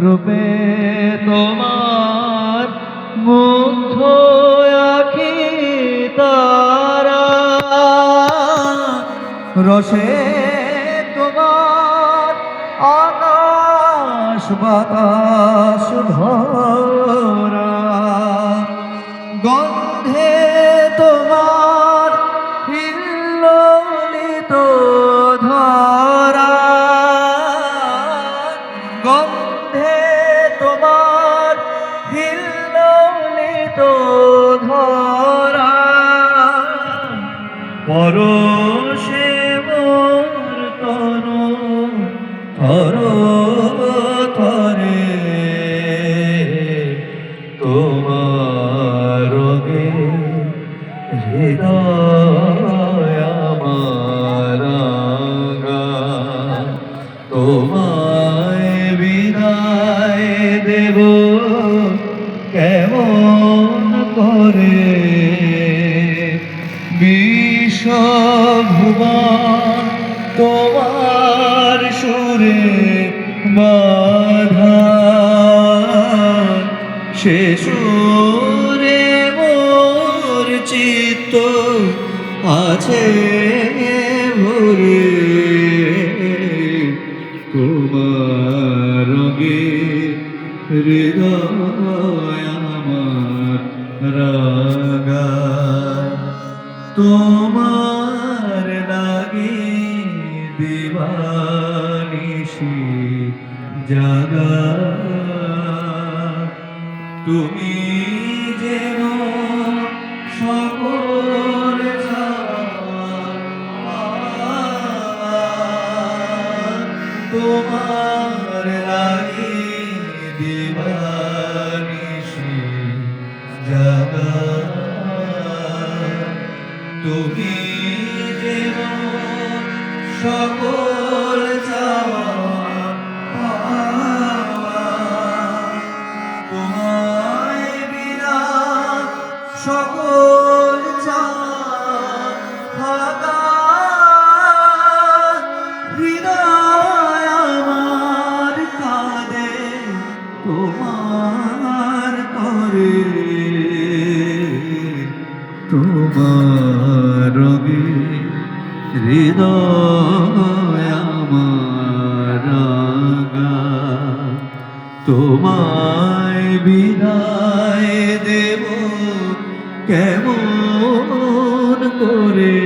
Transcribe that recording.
রূপে তোমার মুগ্ধ আখি তারা, রসে তোমার আকাশ বাতাস ভরা, গন্ধে তোমার হিল্লোলিত ধরা, গন্ধে তোমার হিল্লোলিত ধরা, পরশে মোর তনু থর থরে, তোমার রোগে হৃদয় আমার রাঙা, তোমায় বিদায় দেব কেমন করে, বিশ্বভুবন তোমার সুরে বাঁধা, সে সুরে মোর চিত্ত আছে ভরে, তোমার রঙে হৃদয় আমার রাঙা, তোমার লাগি দিবানিশি জাগা, তুমি যেন সকল তোমার লাগি দিবানিশি জাগা, তুমি যেন সকল চাওয়া তোমায় বিনা সকল চাওয়া, হৃদয় আমার কাঁদে তোমার তরে, তোমার রঙে হৃদয় আমার রাঙা, তোমায় বিদায় দেব কেমন করে।